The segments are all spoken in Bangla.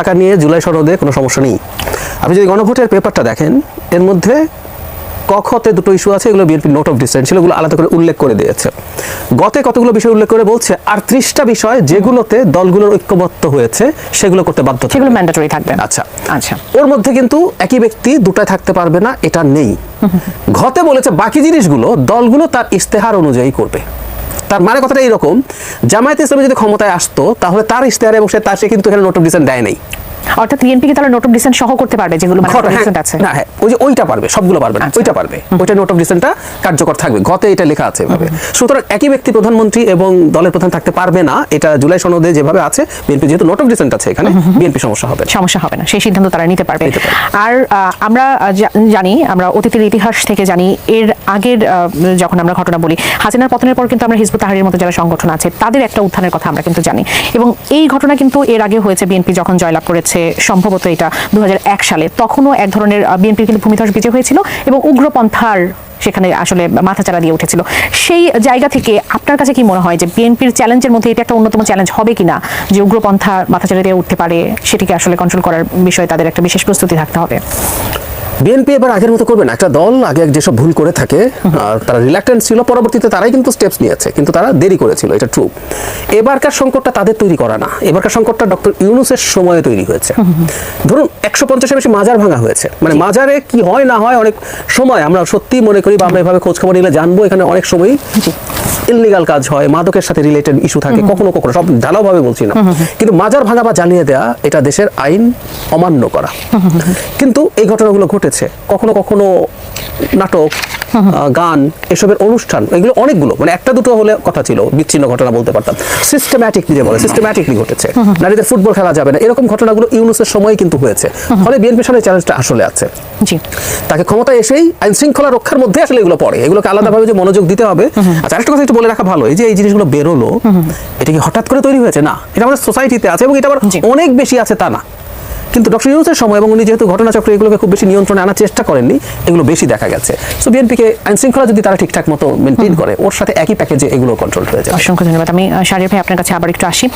টাকা নিয়ে জুলাই সনদে কোনো সমস্যা নেই। আপনি যদি গণভোটের পেপারটা দেখেন, এর মধ্যে কখতে দুটো ইস্যু আছে, এগুলো বিএনপির নোট অফ ডিসেন্ট ছিল, এগুলো আলাদা করে উল্লেখ করে দিয়েছে। গতে কতগুলো বিষয় উল্লেখ করে বলছে, আর 30টা বিষয় যেগুলোতে দলগুলোর ঐক্যমত্য হয়েছে সেগুলো করতে বাধ্য, সেগুলো ম্যান্ডেটরি থাকবে। আচ্ছা আচ্ছা, ওর মধ্যে কিন্তু একই ব্যক্তি দুটায় থাকতে পারবে না, এটা নেই। ঘতে বলেছে বাকি জিনিসগুলো দলগুলো তার ইশতেহার অনুযায়ী করবে। তার মানে কথাটা এইরকম, জামায়াতে ইসলামী যদি ক্ষমতায় আসতো তাহলে তার ইশতেহার এবং সে কিন্তু এখানে নোট অফ ডিসেন্ট দেয় নাই। অর্থাৎ বিএনপি কি তাহলে নোট অফ ডিসেন্ট সহ করতে পারবে যেগুলো মানে ডিসেন্ট আছে? না, হ্যাঁ, ওই যে ওইটা পারবে, সবগুলো পারবে না, ওইটা পারবে, ওইটা নোট অফ ডিসেন্টটা কার্যকর থাকবে, গতে এটা লেখা আছে এভাবে। সুতরাং একই ব্যক্তি প্রধানমন্ত্রী এবং দলের প্রধান থাকতে পারবে না, এটা জুলাই সনদে যেভাবে আছে। বিএনপি যেহেতু নোট অফ ডিসেন্ট আছে এখানে, বিএনপি সমস্যা হবে না, সেই সিদ্ধান্ত তারা নিতে পারবে। আর আমরা জানি, আমরা অতীতের ইতিহাস থেকে জানি, এর আগের যখন আমরা ঘটনা বলি, হাসিনার পতনের পর কিন্তু আমরা হিজবুত তাহরীরের মতো যারা সংগঠন আছে তাদের একটা উত্থানের কথা আমরা কিন্তু জানি, এবং এই ঘটনা কিন্তু এর আগে হয়েছে। বিএনপি যখন জয়লাভ করেছে সম্ভবত এটা 2001 সালে, তখনও এক ধরনের বিএনপির কিন্তু ভূমিধস বিজয় হয়েছিল এবং উগ্রপন্থার সেখানে আসলে মাথাচাড়া দিয়ে উঠেছিল। সেই জায়গা থেকে আপনার কাছে কি মনে হয় যে বিএনপির চ্যালেঞ্জের মধ্যে এটা একটা অন্যতম চ্যালেঞ্জ হবে কিনা, যে উগ্রপন্থা মাথাচাড়া দিয়ে উঠতে পারে, সেটিকে আসলে কন্ট্রোল করার বিষয়ে তাদের একটা বিশেষ প্রস্তুতি থাকতে হবে? বিএনপি এবার আগের মতো করবে না। একটা দল আগে যেসব ভুল করে থাকে, তারা রিল্যাক্টেন্ট ছিল, পরবর্তীতে তারাই কিন্তু স্টেপস নিয়েছে, কিন্তু তারা দেরি করেছিল, এটা ট্রু। এবারকার সংকটটা তাদের তৈরি করা না, এবারকার সংকটটা ডক্টর ইউনূসের সময়ে তৈরি হয়েছে। ধরুন 150-এর বেশি মাজার ভাঙা হয়েছে, মানে মাজারে কি হয় না হয় অনেক সময় আমরা সত্যি মনে করি বা আমরা এভাবে খোঁজখবর নিলে জানবো, এখানে অনেক সময়ই ইললিগাল কাজ হয়, মাদকের সাথে রিলেটেড ইস্যু থাকে, কখনো কখনো, সব ঢালাওভাবে বলছি না, কিন্তু মাজার ভাঙা বা জ্বালিয়ে দেওয়া এটা দেশের আইন অমান্য করা। কিন্তু এই ঘটনাগুলো ঘটেছে, কখনো কখনো নাটক, গান, এসবের অনুষ্ঠান, এগুলো অনেকগুলো, মানে একটা দুটো হলে কথা ছিল, বিচ্ছিন্ন ঘটনা বলতে পারতাম। সিস্টেম্যাটিকলি ঘটেছে। নারীদের ফুটবল খেলা যাবে না, এরকম ঘটনাগুলো ইউনূসের সময় কিন্তু হয়েছে। ফলে বিএনপির সামনে চ্যালেঞ্জটা আসলে আছে। তাকে ক্ষমতায় এসেই আইন শৃঙ্খলা রক্ষার মধ্যে আসলে এগুলো পড়ে, এগুলোকে আলাদাভাবে যে মনোযোগ দিতে হবে। আচ্ছা, আরেকটা কথা একটু বলে রাখা ভালো, এই যে এই জিনিসগুলো বেরোলো, এটা কি হঠাৎ করে তৈরি হয়েছে? না, এটা আমাদের সোসাইটিতে আছে এবং এটা আবার অনেক বেশি আছে তা না। কিন্তু ডক্টর ইউনূসের সময়, এবং উনি যেহেতু ঘটনাচক্রে এগুলোকে খুব বেশি নিয়ন্ত্রণে আনার চেষ্টা করেননি, এগুলো বেশি দেখা গেছে। সো বিএনপিকে আইন শৃঙ্খলা যদি তারা ঠিকঠাক মতো মেনটেন করে, ওর সাথে একই প্যাকেজে এগুলো কন্ট্রোল হয়ে যায়। অসংখ্য ধন্যবাদ। আমি শাহরিয়ার ভাই আপনার কাছে আবার একটু আসি।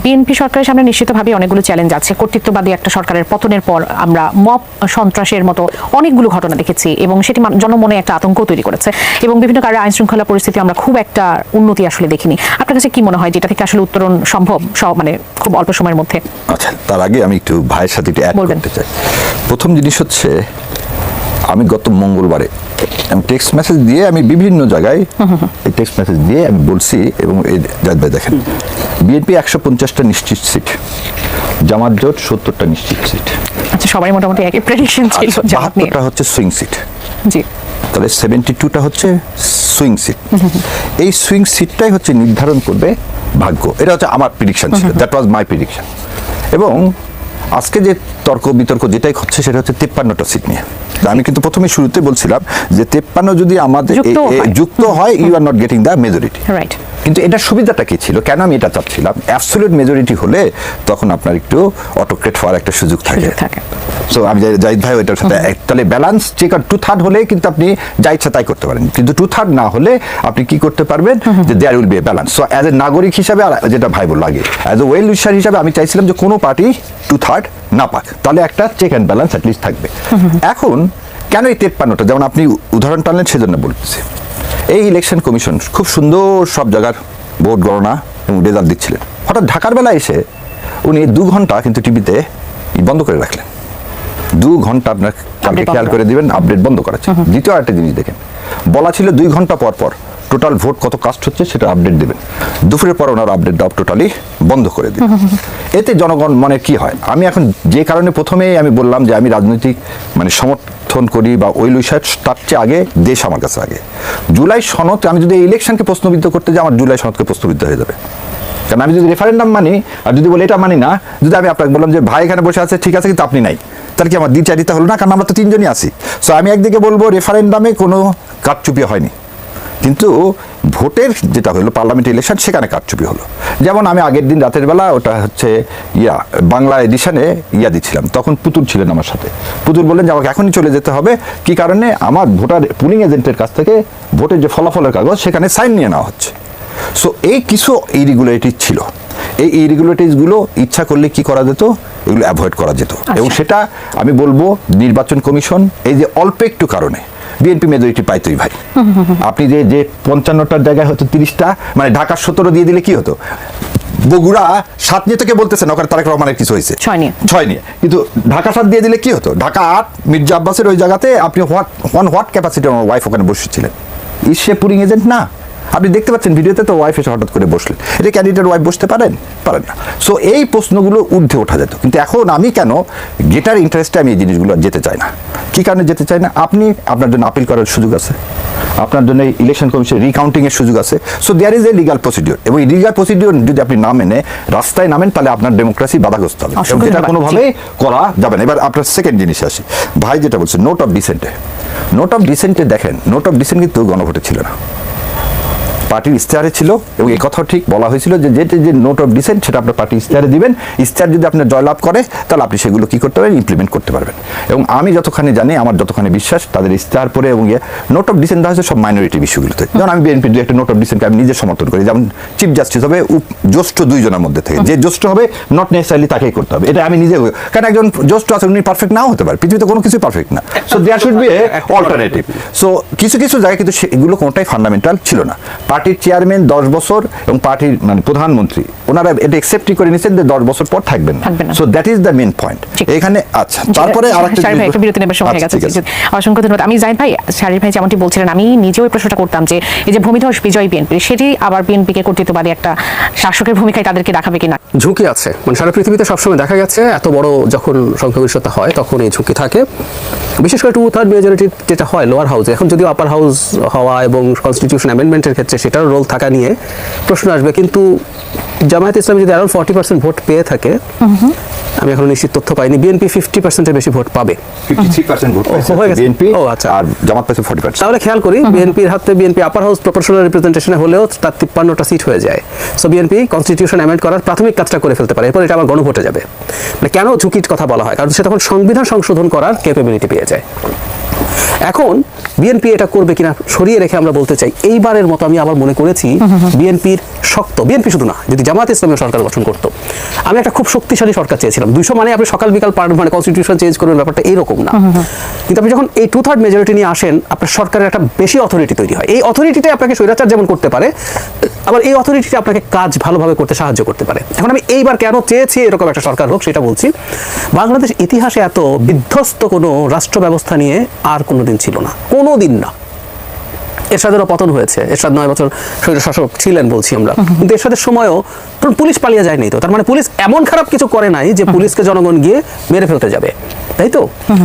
বিএনপি সরকারের সামনে নিশ্চিতভাবে অনেকগুলো চ্যালেঞ্জ আছে। কর্তৃত্ববাদী একটা সরকারের পতনের পর আমরা মব সন্ত্রাসের মতো অনেকগুলো ঘটনা দেখেছি এবং সেটি জনমনে একটা আতঙ্ক তৈরি করেছে, এবং বিভিন্ন কারণে আইন শৃঙ্খলা পরিস্থিতি আমরা খুব একটা উন্নতি আসলে দেখিনি। আপনার কাছে কি মনে হয় যেটা থেকে আসলে উত্তরণ সম্ভব মানে খুব অল্প সময়ের মধ্যে? আচ্ছা, তার আগে আমি একটু ভাইয়ের সাথে একটু অ্যাড করতে চাই। প্রথম জিনিস হচ্ছে, আমি গত মঙ্গলবারে আমি টেক্সট মেসেজ দিয়ে, আমি বিভিন্ন জায়গায় এই টেক্সট মেসেজ দিয়ে আমি বলছি, এবং এই জাহিদ ভাই দেখেন, বিএনপি 150টা নিশ্চিত সিট, জামাত জোট 70টা নিশ্চিত সিট। আচ্ছা, সবাই মোটামুটি একই প্রেডিকশন ছিল। 72টা হচ্ছে সুইং সিট, জি, তাহলে 72টা হচ্ছে সুইং সিট। এই সুইং সিটটাই হচ্ছে নির্ধারণ করবে ভাগ্য, এটা হচ্ছে আমার প্রেডিকশন ছিল, দ্যাট ওয়াজ মাই প্রেডিকশন। এবং আজকে যে তর্ক বিতর্ক যেটাই হচ্ছে সেটা হচ্ছে 53টা সিট নিয়ে। আমি কিন্তু প্রথমে শুরুতে বলছিলাম যে 53 যদি আমাদের যুক্ত হয়, you are not getting the majority. Right. কিন্তু এটার সুবিধাটা কি ছিল, কেন আমি এটা চাচ্ছিলাম? অ্যাবসলিউট মেজরিটি হলে তখন আপনার একটু অটোক্রেট হওয়ার একটা সুযোগ থাকে। সো আমি জাহিদ ভাই ওইটার সাথে তাহলে ব্যালেন্স চেক, 2/3 হলে কিন্তু আপনি যা ইচ্ছা তাই করতে পারেন, কিন্তু 2/3 না হলে আপনি কি করতে পারবেন, যে there will be a balance. So as a নাগরিক হিসাবে, যেটা ভাই বলল আগে, অ্যাজ এ ওয়েল উইশার হিসাবে আমি চাইছিলাম যে কোনো পার্টি 2/3 না পাক, তাহলে একটা চেক অ্যান্ড ব্যালেন্স অ্যাটলিস্ট থাকবে। এখন কেন এই 53টা, যেমন আপনি উদাহরণ টানলেন সেজন্য বলতেছি, এই ইলেকশন কমিশন খুব সুন্দর সব জায়গার ভোট গণনা এবং রেজাল্ট দিচ্ছিলেন, হঠাৎ ঢাকার বেলা এসে উনি 2 ঘন্টা কিন্তু টিভিতে বন্ধ করে রাখলেন। 2 ঘন্টা আপনার কালকে খেয়াল করে দিবেন, আপডেট বন্ধ করেছে। দ্বিতীয় আরেকটা জিনিস দেখেন, বলা ছিল 2 ঘন্টা পর পর টোটাল ভোট কত কাস্ট হচ্ছে সেটা আপডেট দেবেন, দুপুরের পর ওনার আপডেট দেওয়া টোটালি বন্ধ করে দিন। এতে জনগণ মানে কি হয়, আমি এখন যে কারণে প্রথমেই আমি বললাম যে আমি রাজনৈতিক মানে সমর্থন করি বা ওই লুইসার, তার চেয়ে আগে দেশ আমার কাছে আগে। জুলাই সনদ, আমি যদি এই ইলেকশনকে প্রশ্নবিদ্ধ করতে যাই, আমার জুলাই সনদকে প্রশ্নবিদ্ধ হয়ে যাবে। কারণ আমি যদি রেফারেন্ডাম মানি আর যদি বলি এটা মানি না, যদি আমি আপনাকে বললাম যে ভাই এখানে বসে আছে ঠিক আছে কিন্তু আপনি নাই, তাহলে কি আমার দ্বিচারিতা হলো না? কারণ আমরা তো 3 জনই আছি। সো আমি একদিকে বলবো রেফারেন্ডামে কোনো কারচুপি হয়নি, কিন্তু ভোটের যেটা হলো পার্লামেন্ট ইলেকশন, সেখানে কারচুপি হলো। যেমন আমি আগের দিন রাতের বেলা ওটা হচ্ছে বাংলা এডিশনে দিচ্ছিলাম, তখন পুতুল ছিলেন আমার সাথে। পুতুল বললেন যে আমাকে এখনই চলে যেতে হবে, কি কারণে? আমার ভোটার পুলিং এজেন্টের কাছ থেকে ভোটের যে ফলাফলের কাগজ সেখানে সাইন নিয়ে নেওয়া হচ্ছে। সো এই কিছু ইরেগুলারিটি ছিল, এই ইরেগুলারিটিসগুলো ইচ্ছা করলে কি করা যেত, এগুলো অ্যাভয়েড করা যেত। এবং সেটা আমি বলবো নির্বাচন কমিশন এই যে অল্প একটু কারণে বিএনপি মেজরিটি পাইতই ভাই। আপনি যে 55টার জায়গায় হয়তো 30টা, মানে ঢাকা 17 দিয়ে দিলে কি হতো, বগুড়া 7 নিয়ে থেকে বলতেছেন ওখানে তারেক রহমানের কিছু হয়েছে 6 নিয়ে, কিন্তু ঢাকা 7 দিয়ে দিলে কি হতো, ঢাকা 8 মির্জা আব্বাসের ওই জায়গাতে আপনি হোয়াট ক্যাপাসিটি আমার ওয়াইফ ওখানে বসেছিলেন, ইজ সে পুলিং এজেন্ট না? আপনি দেখতে পাচ্ছেন ভিডিওতে তো ওয়াইফ এসে হঠাৎ করে বসলেন, এটা ক্যান্ডিডেট ওয়াইফ বসতে পারেন না। সো এই প্রশ্নগুলো ঊর্ধ্বে ওঠা যেত, কিন্তু এখন আমি কেন গেটার ইন্টারেস্টে আমি এই জিনিসগুলো যেতে চাই না। কি কারণে যেতে চাই না? আপনার জন্য আপিল করার সুযোগ আছে, আপনার জন্য ইলেকশন কমিশন রিকাউন্টিং এর সুযোগ আছে। So there is a legal procedure, এবং এই লিগাল প্রসিডিওর যদি আপনি না মেনে রাস্তায় নামেন তাহলে আপনার ডেমোক্রেসি বাধাগ্রস্ত হবে, এবং যেটা কোনোভাবেই করা যাবে না। এবার আপনার সেকেন্ড জিনিস আসি, ভাই যেটা বলছে নোট অফ ডিসেন্টে দেখেন, নোট অফ ডিসেন্ট কিন্তু গণভোটে ছিল না, পার্টির ইশতেহারে ছিল। এবং এই কথা ঠিক বলা হয়েছিল যে নোট অফ ডিসেন্ট সেটা আপনার পার্টি ইশতেহারে দিবেন, ইশতেহার যদি আপনার জয়লাভ করে তাহলে আপনি সেগুলো কি করতে পারবেন, ইমপ্লিমেন্ট করতে পারবেন। এবং আমি যতখানি জানি, আমার যতখানি বিশ্বাস, তাদের ইশতেহার পরে এবং নোট অফ ডিসেন্ট দেওয়া হয়েছে সব মাইনরিটি বিষয়গুলোতে। যেমন আমি বিএনপির একটা নোট অফ ডিসেন্টকে আমি নিজে সমর্থন করি, যেমন চিফ জাস্টিস হবে জ্যেষ্ঠ 2 জনের মধ্যে থেকে, যে জ্যেষ্ঠ হবে নট নেসেসারিলি তাকেই করতে হবে, এটা আমি নিজে, কারণ একজন জ্যেষ্ঠ আছে উনি পারফেক্ট নাও হতে পারে, পৃথিবীতে কোনো কিছু পারফেক্ট না। So there should be alternative. So কিছু জায়গায় কিন্তু এগুলো কোনোটাই ফান্ডামেন্টাল ছিল না। পার্টির চেয়ারম্যান 10 বছর এবং পার্টির মানে প্রধানমন্ত্রী ওনারা এটা একসেপ্ট করে নিয়েছেন যে 10 বছর পর থাকবেন না। So that is the main point এখানে। আচ্ছা, তারপরে আরেকটা বিরতি নেবার সময় হয়ে গেছে, অসংখ্য ধন্যবাদ। আমি জাহিদ ভাই, শারীর ভাই যেমনটি বলছিলেন, আমি নিজেও এই প্রশ্নটা করতাম যে এই যে ভূমিধস বিজয় বিএনপি, সেটি আবার বিএনপিকে কর্তৃত্ববাদী একটা শাসকের ভূমিকায় তাদেরকে দেখাবে কিনা, ঝুঁকি আছে। মানে সারা পৃথিবীতে সবসময় দেখা গেছে এত বড় যখন সংখ্যাগরিষ্ঠতা হয় তখন এই ঝুঁকি থাকে, বিশেষ করে 2/3 মেজরিটি যেটা হয় লোয়ার হাউসে। এখন যদি আপার হাউস হওয়া এবং কনস্টিটিউশন অ্যামেন্ডমেন্টের ক্ষেত্রে সেটারও রোল থাকা নিয়ে প্রশ্ন আসবে, কিন্তু জামায়াত ইসলামী যদি আরাউন্ড 40% ভোট পেয়ে থাকে, আমি এখন নিশ্চিত তথ্য পাইনি, বিএনপি 50%-এর বেশি ভোট পাবে। 53% ভোট পাবে বিএনপি, আচ্ছা, আর জামাত পাচ্ছে 40%। তাহলে খেয়াল করি বিএনপির হাতে, বিএনপি আপার হাউস প্রপোর্শনাল রিপ্রেজেন্টেশনে হলেও তার 53টা সিট হয়ে যায়। সো বিএনপি কনস্টিটিউশন অ্যামেন্ড করার প্রাথমিক কাজটা করে ফেলতে পারে, এরপর এটা আবার গণভোটে যাবে। মানে কেন ঝুঁকির কথা বলা হয়, কারণ সে তখন সংবিধান সংশোধন করার ক্যাপাবিলিটি পেয়ে যায়। এখন বিএনপি এটা করবে কিনা সরিয়ে রেখে আমরা বলতে চাই, এইবারের মতো আমি আবার মনে করেছি বিএনপির শক্ত, বিএনপি শুধু না, যদি জামায়াত ইসলামী সরকার গঠন করতো, আমি একটা খুব শক্তিশালী সরকার চেয়েছিলাম। 200 মানে আপনি সকাল বিকাল মানে কনস্টিটিউশন চেঞ্জ করবেন, ব্যাপারটা এরকম না। কিন্তু আপনি যখন এই 2/3 মেজরিটি নিয়ে আসেন, আপনার সরকারের একটা বেশি অথরিটি তৈরি হয়। এই অথরিটিটাই আপনাকে স্বৈরাচার যেমন করতে পারে, আবার এই অথরিটিটা আপনাকে কাজ ভালোভাবে করতে সাহায্য করতে পারে। এখন আমি এইবার কেন চেয়েছি এরকম একটা সরকার হোক সেটা বলছি। বাংলাদেশ ইতিহাসে এত বিধ্বস্ত কোনো রাষ্ট্র ব্যবস্থা নিয়ে আর কোনোদিন ছিল না, কোনোদিন না। এরশাদেরও পতন হয়েছে, এরশাদ 9 বছর স্বৈরশাসক ছিলেন বলছি আমরা, কিন্তু এরশাদের সময়ও পুলিশ পালিয়ে যায়নি তো, তার মানে পুলিশ এমন খারাপ কিছু করে নাই যে পুলিশকে জনগণ গিয়ে মেরে ফেলতে যাবে, তাই তো?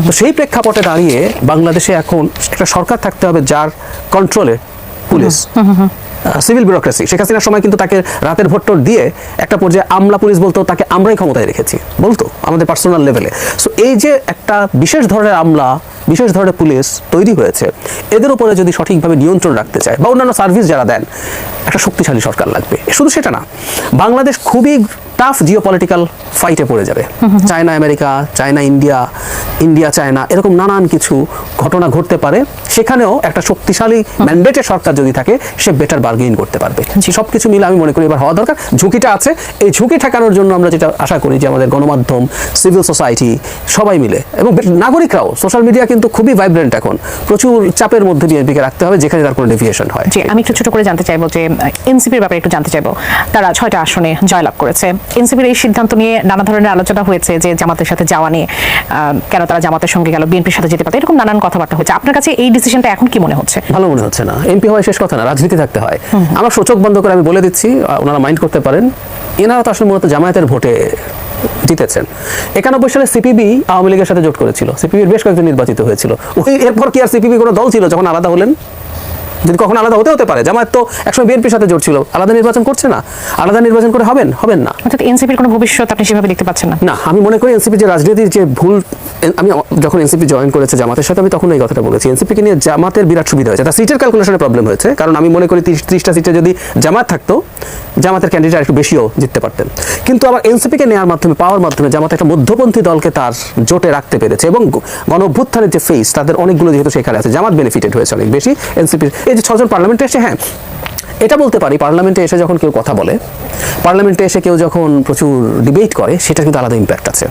তো সেই প্রেক্ষাপটে দাঁড়িয়ে বাংলাদেশে এখন একটা সরকার থাকতে হবে যার কন্ট্রোলে পুলিশ, সিভিল ব্যুরোক্রেসি। শেখ হাসিনার সময় কিন্তু তাকে রাতের ভোট দিয়ে একটা পর্যায়ে আমলা পুলিশ বলতো, তাকে আমরাই ক্ষমতায় রেখেছি বলতো আমাদের পার্সোনাল লেভেলে। সো এই যে একটা বিশেষ ধরনের আমলা, বিশেষ ধরনের পুলিশ তৈরি হয়েছে, এদের উপরে যদি সঠিকভাবে নিয়ন্ত্রণ রাখতে চায় বা অন্যান্য সার্ভিস যারা দেন, একটা শক্তিশালী সরকার লাগবে। শুধু সেটা না, বাংলাদেশ খুবই টাফ জিওপলিটিক্যাল ফাইটে পড়ে যাবে। China America, China India, India China, এরকম নানান কিছু ঘটনা ঘটতে পারে। সেখানেও একটা শক্তিশালী ম্যান্ডেটের সরকার যদি থাকে, সে বেটার বার্গেইন করতে পারবে। সব কিছু মিলে আমি মনে করি এবার হওয়া দরকার। ঝুঁকিটা আছে, এই ঝুঁকি ঠেকানোর জন্য আমরা যেটা আশা করি যে আমাদের গণমাধ্যম, সিভিল সোসাইটি সবাই মিলে এবং নাগরিকরাও, সোশ্যাল মিডিয়া কিন্তু খুবই ভাইব্রেন্ট এখন, প্রচুর চাপের মধ্যে বিএনপিকে রাখতে হবে যেখানে তার কোনো ডেভিয়েশন হয়। আমি একটু ছোট করে জানতে চাইবো যে এনসিপির ব্যাপারে একটু জানতে চাইবো। তারা 6টা আসনে জয়লাভ করেছে। এনসিপির এই সিদ্ধান্ত নিয়ে নানা ধরনের আলোচনা হয়েছে যে জামাতের সাথে যাওয়া নিয়ে, কেন তারা জামাতের সঙ্গে গেল, বিএনপির সাথে যেতে পারে, এরকম নানান কথাবার্তা হচ্ছে। আপনার কাছে এই ডিসিশনটা এখন কি মনে হচ্ছে? ভালো মনে হচ্ছে না। এমপি হওয়া শেষ কথা না, রাজনীতি থাকতে হয়। আমার চোখ বন্ধ করে আমি বলে দিচ্ছি, ওনারা মাইন্ড করতে পারেন, এনারা তো আসলে মূলত জামায়াতের ভোটে জিতেছেন। 91 সালে সিপিবি আওয়ামী লীগের সাথে জোট করেছিল, সিপিবির বেশ কয়েকজন নির্বাচিত হয়েছিল। এরপর কি আর সিপিবি কোনো দল ছিল যখন আলাদা হলেন? যদি কখন আলাদা হতে পারে, জামায়াত তো একসময় বিএনপির সাথে জোট ছিল, আলাদা নির্বাচন করছে না, আলাদা নির্বাচন করে হবেন না। অর্থাৎ এনসিপির কোনো ভবিষ্যৎ আপনি সেভাবে দেখতে পাচ্ছেন না? না, আমি মনে করি এনসিপি যে রাজনীতির যে ভুল, আমি যখন এনসিপি জয়েন করেছে জামাতের সাথে, আমি তখন এই কথাটা বলেছি, এনসিপিকে নিয়ে জামাতের বিরাট সুবিধা হয়েছে। তার সিটের ক্যালকুলেশনে প্রবলেম হয়েছে, কারণ আমি মনে করি 30টা সিটে যদি জামাত থাকতো, জামাতের ক্যান্ডিডেট একটু বেশিও জিততে পারতেন। কিন্তু আবার এনসিপিকে নেওয়ার মাধ্যমে, পাওয়ার মাধ্যমে জামাত একটা মধ্যপন্থী দলকে তার জোটে রাখতে পেরেছে, এবং গণ অভ্যুত্থানের যে ফেস, তাদের অনেকগুলো যেহেতু সেখানে আছে, জামাত বেনিফিটেড হয়েছে অনেক বেশি। এনসিপির এই যে 6 জন পার্লামেন্টে এসে, হ্যাঁ এটা বলতে পারি, পার্লামেন্টে এসে যখন কেউ কথা বলে, পার্লামেন্টে এসে কেউ যখন প্রচুর ডিবেট করে, সেটা কিন্তু আলাদা ইম্প্যাক্ট আছে।